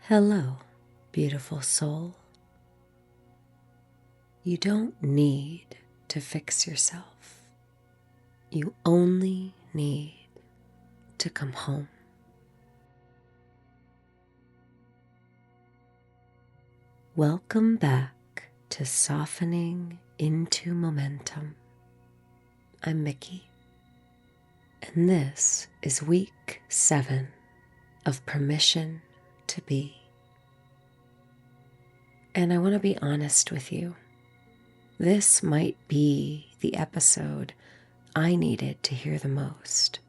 Hello, beautiful soul. You don't need to fix yourself. You only need to come home. Welcome back to Softening into Momentum. I'm Miki, and this is week 7 of Permission to Be. And I want to be honest with you. This might be the episode I needed to hear the most.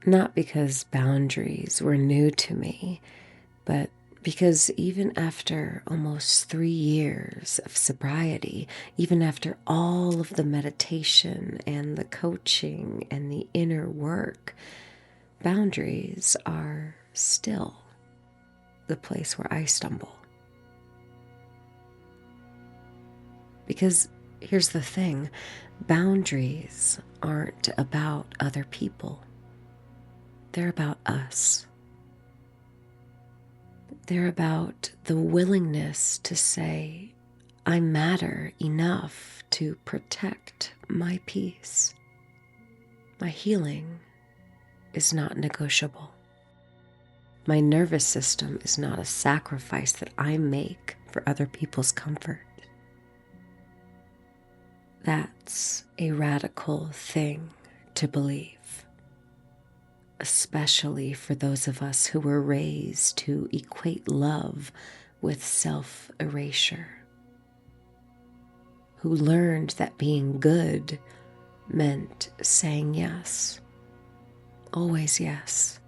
Not because boundaries were new to me, but because even after almost 3 years of sobriety, even after all of the meditation and the coaching and the inner work, boundaries are still the place where I stumble. Because here's the thing, boundaries aren't about other people. They're about us. They're about the willingness to say, I matter enough to protect my peace. My healing is not negotiable. My nervous system is not a sacrifice that I make for other people's comfort. That's a radical thing to believe, especially for those of us who were raised to equate love with self-erasure, who learned that being good meant saying yes, always yes,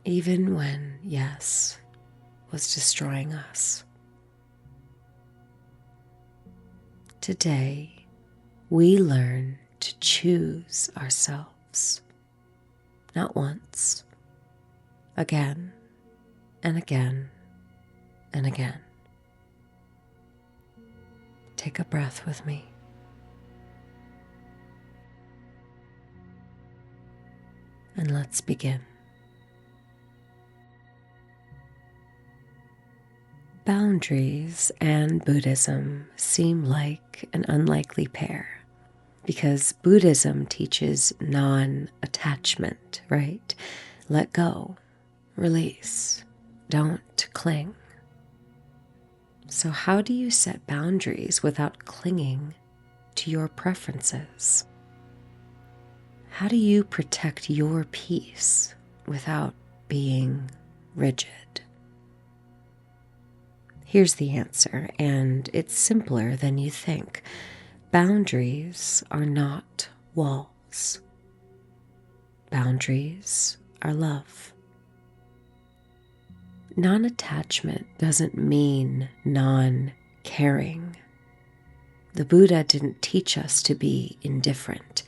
even when yes was destroying us. Today, we learn to choose ourselves, not once, again and again and again. Take a breath with me. And let's begin. Boundaries and Buddhism seem like an unlikely pair because Buddhism teaches non-attachment, right? Let go, release, don't cling. So how do you set boundaries without clinging to your preferences? How do you protect your peace without being rigid? Here's the answer, and it's simpler than you think. Boundaries are not walls. Boundaries are love. Non-attachment doesn't mean non-caring. The Buddha didn't teach us to be indifferent.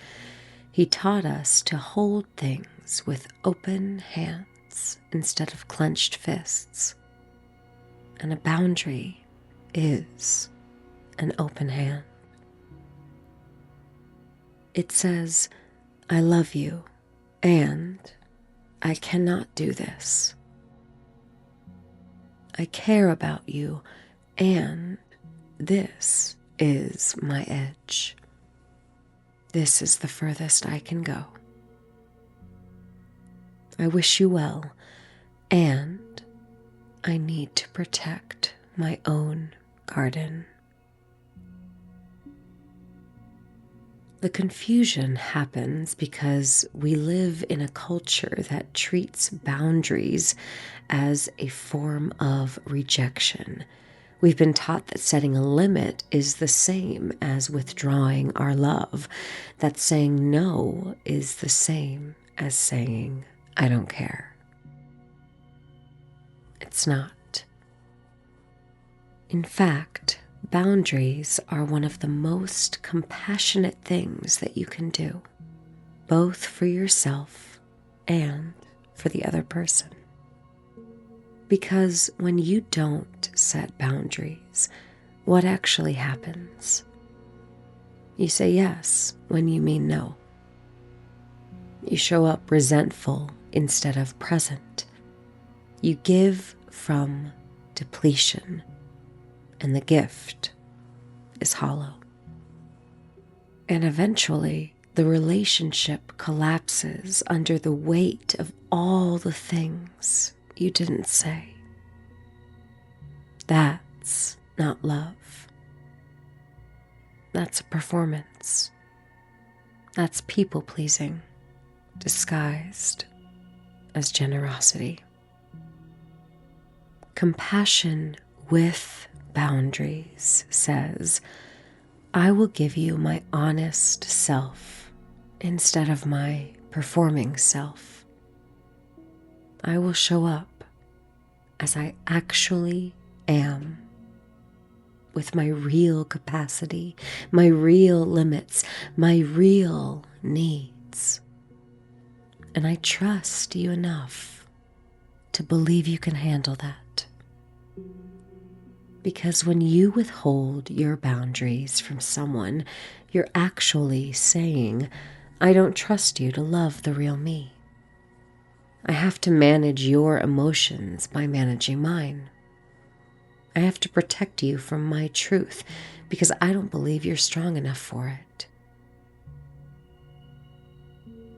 He taught us to hold things with open hands instead of clenched fists. And a boundary is an open hand. It says, I love you, and I cannot do this. I care about you, and this is my edge. This is the furthest I can go. I wish you well, and I need to protect my own garden. The confusion happens because we live in a culture that treats boundaries as a form of rejection. We've been taught that setting a limit is the same as withdrawing our love, that saying no is the same as saying, I don't care. It's not. In fact, boundaries are one of the most compassionate things that you can do, both for yourself and for the other person. Because when you don't set boundaries, what actually happens? You say yes when you mean no. You show up resentful instead of present. You give from depletion, and the gift is hollow. And eventually, the relationship collapses under the weight of all the things you didn't say. That's not love. That's a performance. That's people-pleasing, disguised as generosity. Compassion with boundaries says, I will give you my honest self instead of my performing self. I will show up as I actually am, with my real capacity, my real limits, my real needs. And I trust you enough to believe you can handle that. Because when you withhold your boundaries from someone, you're actually saying, I don't trust you to love the real me. I have to manage your emotions by managing mine. I have to protect you from my truth because I don't believe you're strong enough for it.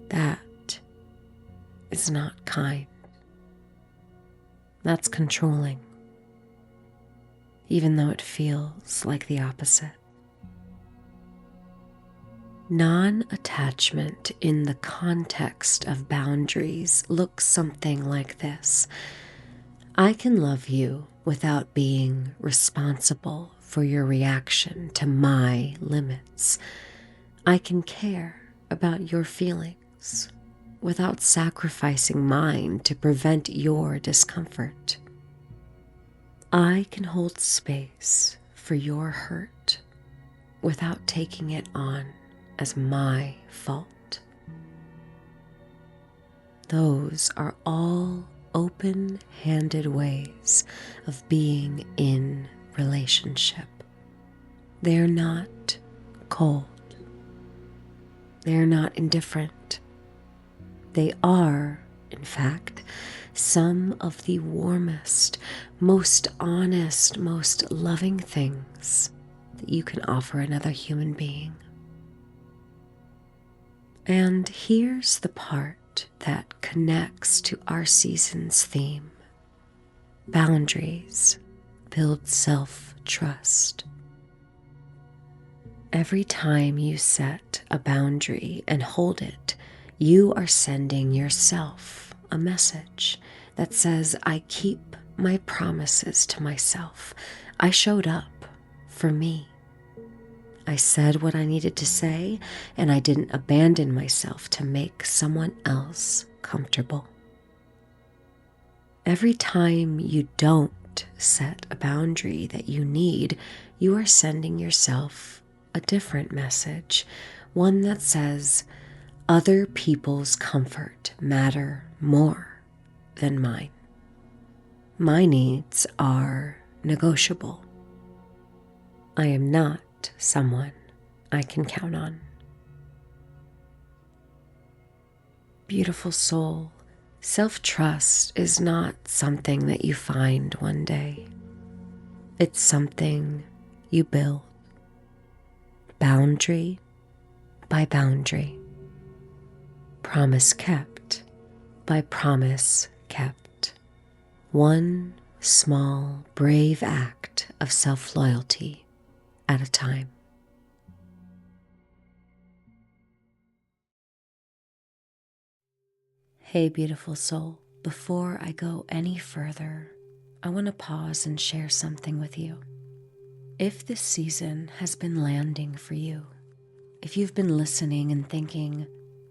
That is not kind. That's controlling, even though it feels like the opposite. Non-attachment in the context of boundaries looks something like this. I can love you without being responsible for your reaction to my limits. I can care about your feelings without sacrificing mine to prevent your discomfort. I can hold space for your hurt without taking it on as my fault. Those are all open-handed ways of being in relationship. They're not cold. They're not indifferent. They are, in fact, some of the warmest, most honest, most loving things that you can offer another human being. And here's the part that connects to our season's theme. Boundaries build self-trust. Every time you set a boundary and hold it, you are sending yourself a message that says, I keep my promises to myself. I showed up for me. I said what I needed to say, and I didn't abandon myself to make someone else comfortable. Every time you don't set a boundary that you need, you are sending yourself a different message, one that says, other people's comfort matter more than mine. My needs are negotiable. I am not someone I can count on. Beautiful soul, self-trust is not something that you find one day. It's something you build, boundary by boundary, promise kept by promise kept, one small, brave act of self-loyalty at a time. Hey, beautiful soul, before I go any further, I want to pause and share something with you. If this season has been landing for you, if you've been listening and thinking,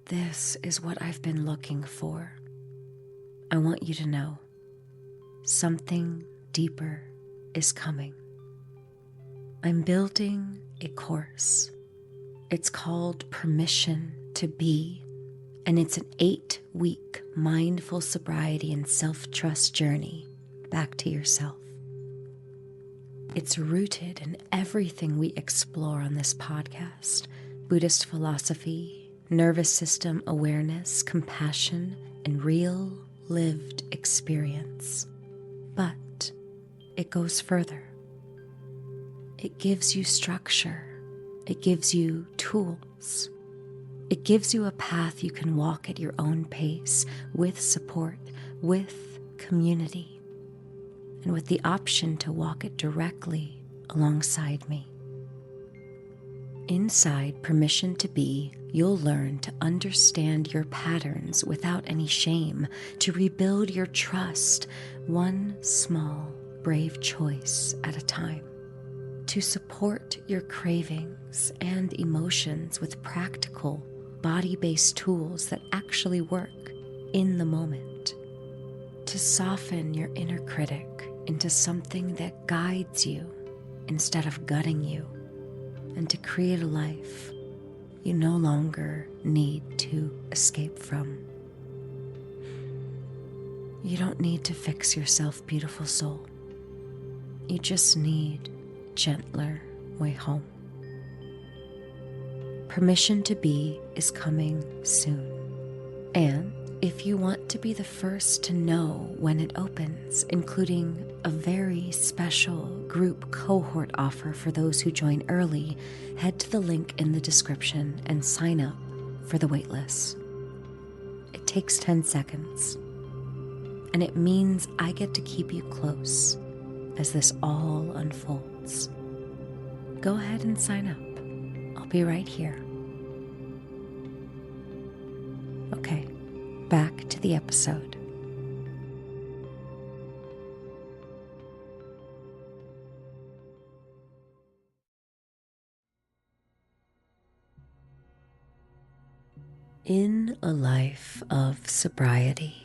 this is what I've been looking for, I want you to know something deeper is coming. I'm building a course. It's called Permission to Be, and it's an 8-week mindful sobriety and self-trust journey back to yourself. It's rooted in everything we explore on this podcast: Buddhist philosophy, nervous system awareness, compassion, and real lived experience, but it goes further. It gives you structure. It gives you tools. It gives you a path you can walk at your own pace, with support, with community, and with the option to walk it directly alongside me. Inside Permission to Be, you'll learn to understand your patterns without any shame, to rebuild your trust, one small, brave choice at a time, to support your cravings and emotions with practical, body-based tools that actually work in the moment, to soften your inner critic into something that guides you instead of gutting you, and to create a life you no longer need to escape from. You don't need to fix yourself, beautiful soul. You just need a gentler way home. Permission to Be is coming soon. And if you want to be the first to know when it opens, including a very special group cohort offer for those who join early, head to the link in the description and sign up for the waitlist. It takes 10 seconds, and it means I get to keep you close as this all unfolds. Go ahead and sign up. I'll be right here. Okay, back to the episode. In a life of sobriety,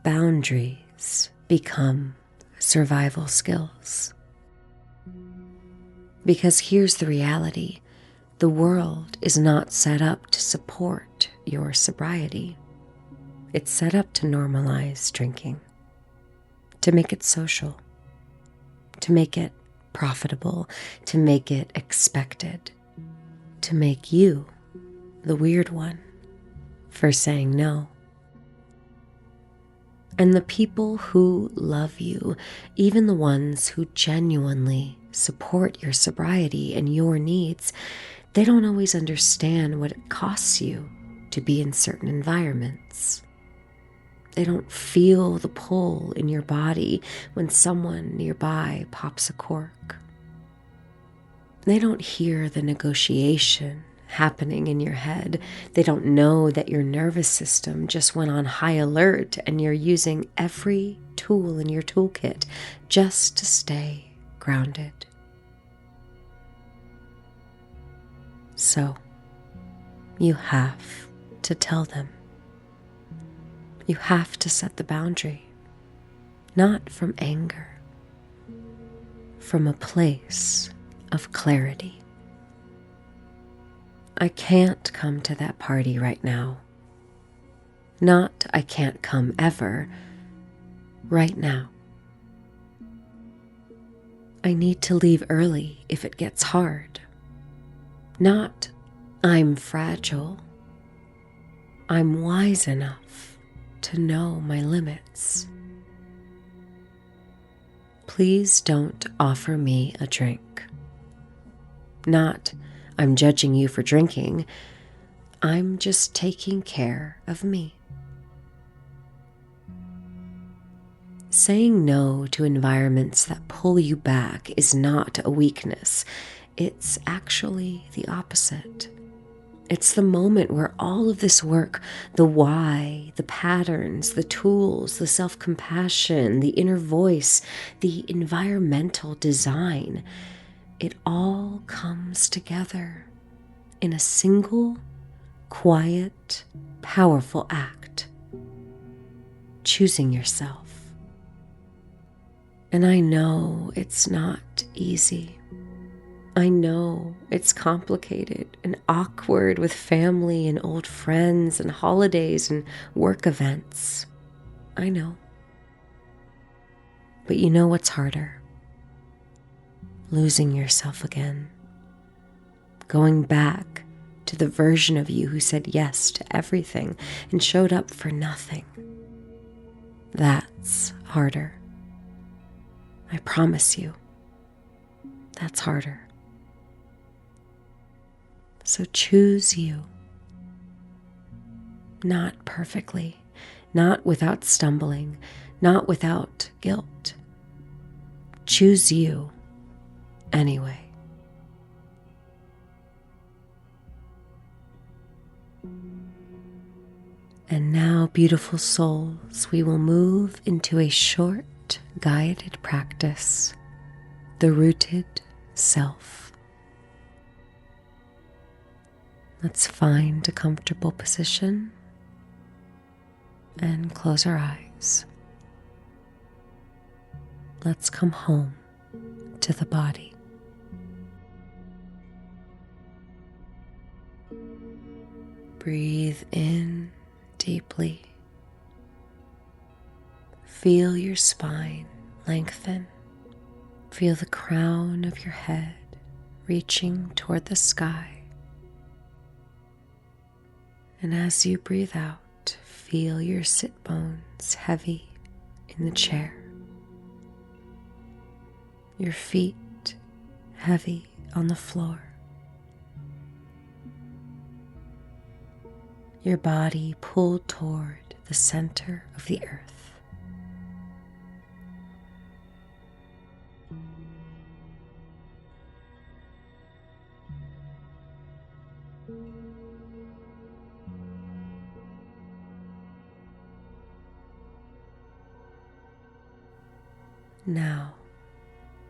boundaries become survival skills. Because here's the reality: the world is not set up to support your sobriety. It's set up to normalize drinking, to make it social, to make it profitable, to make it expected, to make you the weird one for saying no. And the people who love you, even the ones who genuinely support your sobriety and your needs, they don't always understand what it costs you to be in certain environments. They don't feel the pull in your body when someone nearby pops a cork. They don't hear the negotiation happening in your head. They don't know that your nervous system just went on high alert and you're using every tool in your toolkit just to stay grounded. So, you have to tell them. You have to set the boundary, not from anger, from a place of clarity. I can't come to that party right now. Not I can't come ever. Right now. I need to leave early if it gets hard. Not I'm fragile. I'm wise enough to know my limits. Please don't offer me a drink. Not I'm judging you for drinking. I'm just taking care of me. Saying no to environments that pull you back is not a weakness. It's actually the opposite. It's the moment where all of this work, the why, the patterns, the tools, the self-compassion, the inner voice, the environmental design, it all comes together in a single, quiet, powerful act. Choosing yourself. And I know it's not easy. I know it's complicated and awkward with family and old friends and holidays and work events. I know. But you know what's harder? Losing yourself again. Going back to the version of you who said yes to everything and showed up for nothing. That's harder. I promise you, that's harder. So choose you. Not perfectly, not without stumbling, not without guilt. Choose you anyway. And now, beautiful souls, we will move into a short, guided practice, the rooted self. Let's find a comfortable position and close our eyes. Let's come home to the body. Breathe in deeply. Feel your spine lengthen. Feel the crown of your head reaching toward the sky. And as you breathe out, feel your sit bones heavy in the chair. Your feet heavy on the floor. Your body pulled toward the center of the earth. Now,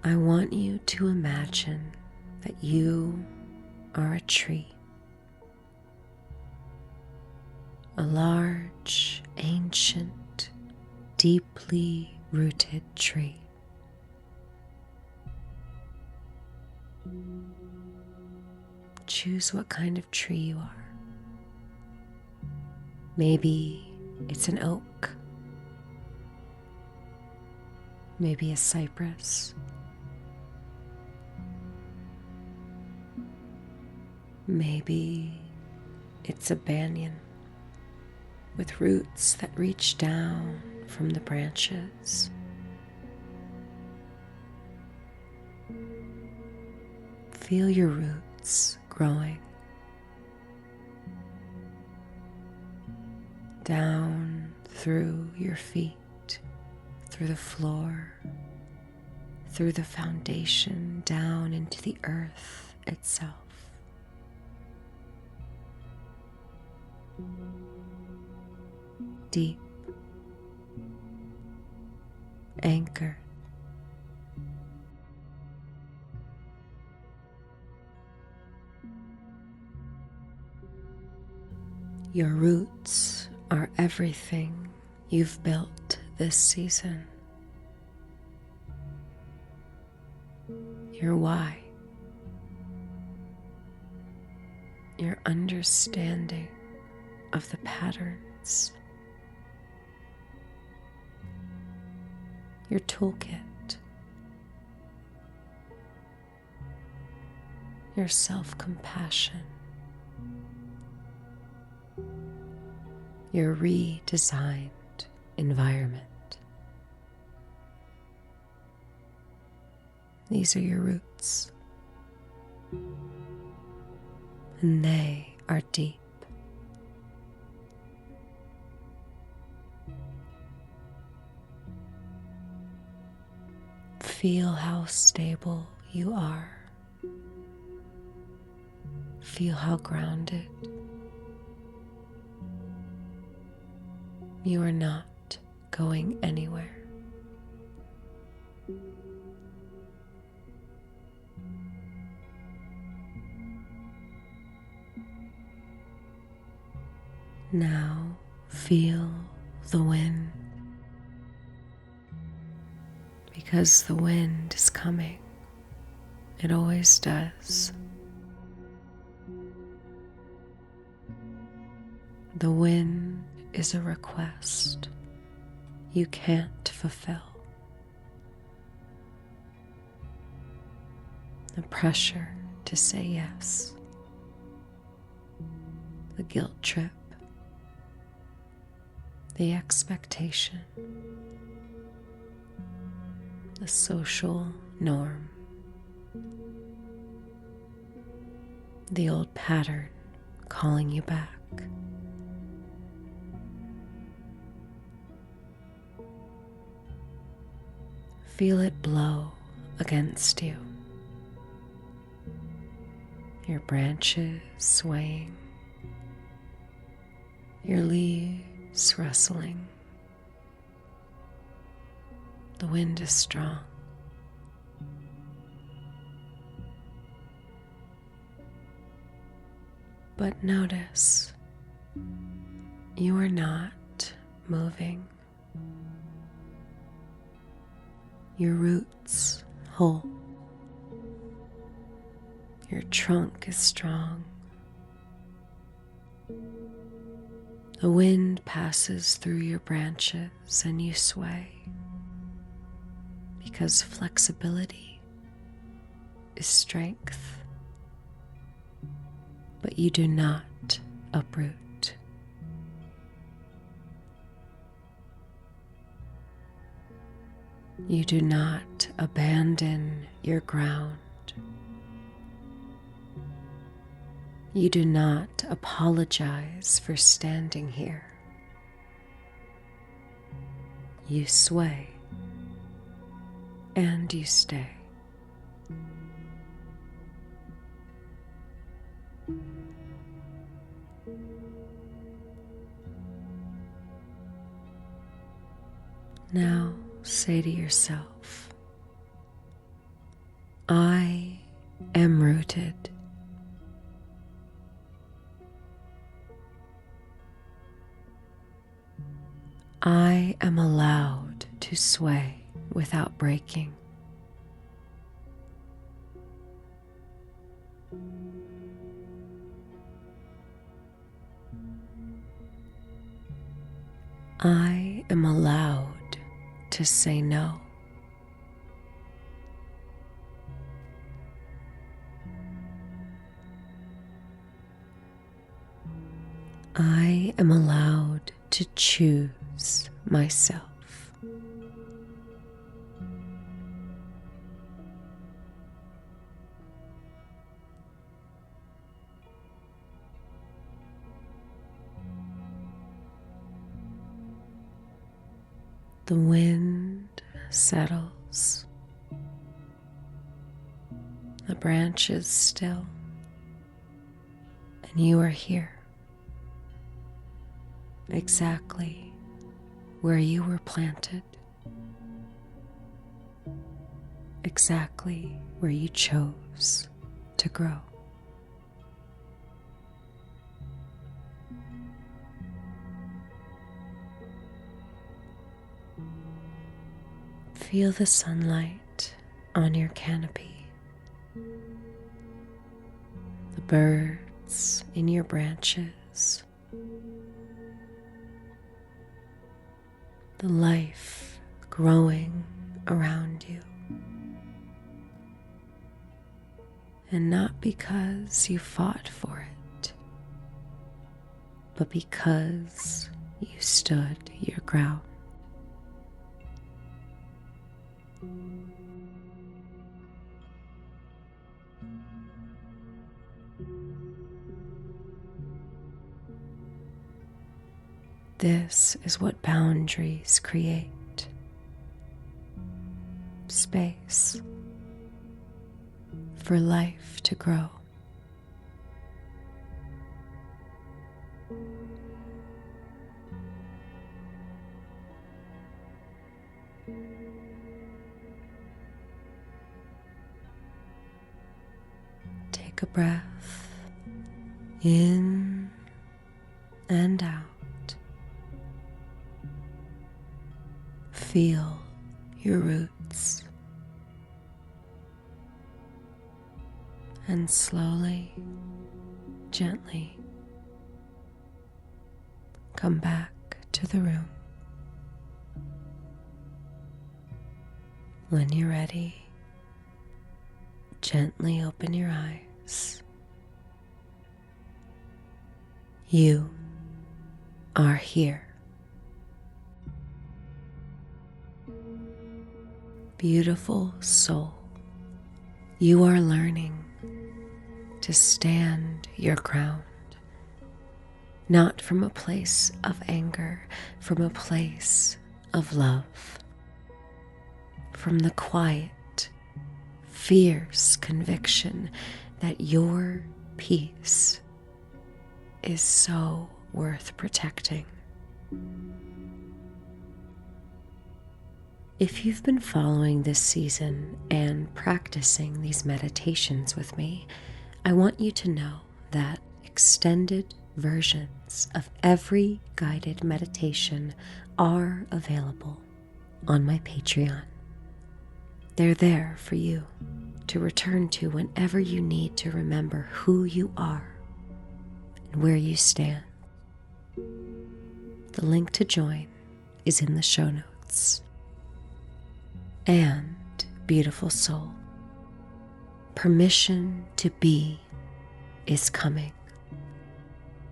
I want you to imagine that you are a tree. A large, ancient, deeply rooted tree. Choose what kind of tree you are. Maybe it's an oak. Maybe a cypress. Maybe it's a banyan with roots that reach down from the branches. Feel your roots growing down through your feet, through the floor, through the foundation, down into the earth itself. Deep, anchored. Your roots are everything you've built this season. Your why, your understanding of the patterns, your toolkit, your self-compassion, your redesigned environment. These are your roots, and they are deep. Feel how stable you are. Feel how grounded. You are not going anywhere. Now feel the wind, because the wind is coming. It always does. The wind is a request you can't fulfill. The pressure to say yes, the guilt trip, the expectation, the social norm, the old pattern calling you back. Feel it blow against you, your branches swaying, your leaves rustling. The wind is strong. But notice you are not moving. Your roots whole. Your trunk is strong. The wind passes through your branches and you sway because flexibility is strength. But you do not uproot. You do not abandon your ground. You do not apologize for standing here. You sway and you stay. Now say to yourself, I am rooted. I am allowed to sway without breaking. I am allowed to say no. I am allowed to choose myself. The wind settles. The branches still, and you are here, exactly where you were planted, exactly where you chose to grow. Feel the sunlight on your canopy, the birds in your branches, the life growing around you. And not because you fought for it, but because you stood your ground. This is what boundaries create. Space for life to grow. Take a breath in and out. Feel your roots and slowly, gently come back to the room. When you're ready, gently open your eyes. You are here. beautiful soul, you are learning to stand your ground, not from a place of anger, from a place of love, from the quiet, fierce conviction that your peace is so worth protecting. If you've been following this season and practicing these meditations with me, I want you to know that extended versions of every guided meditation are available on my Patreon. They're there for you to return to whenever you need to remember who you are and where you stand. The link to join is in the show notes. And, beautiful soul, permission to be is coming.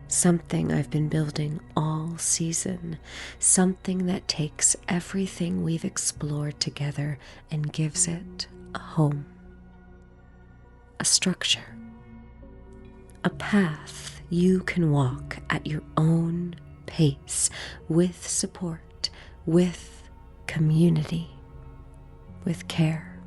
Something I've been building all season, something that takes everything we've explored together and gives it a home, a structure, a path you can walk at your own pace, with support, with community, with care.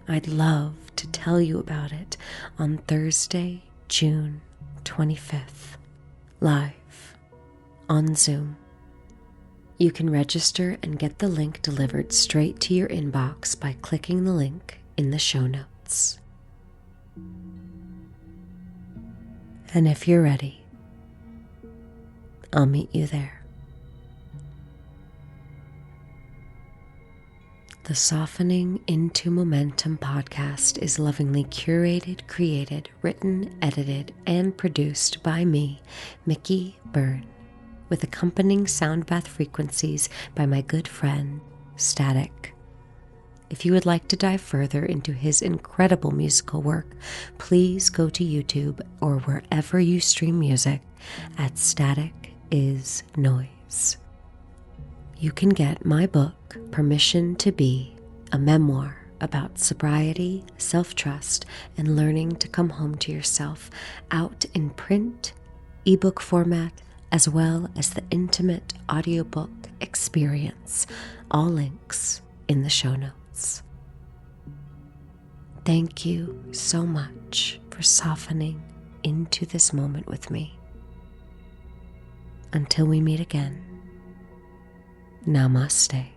I'd love to tell you about it on Thursday, June 25th, live on Zoom. You can register and get the link delivered straight to your inbox by clicking the link in the show notes. And if you're ready, I'll meet you there. The Softening into Momentum podcast is lovingly curated, created, written, edited, and produced by me, Miki Byrne, with accompanying sound bath frequencies by my good friend, Static. If you would like to dive further into his incredible musical work, please go to YouTube or wherever you stream music at Static is Noise. You can get my book, Permission to Be, a memoir about sobriety, self-trust, and learning to come home to yourself, out in print, ebook format, as well as the intimate audiobook experience. All links in the show notes. Thank you so much for softening into this moment with me. Until we meet again, Namaste.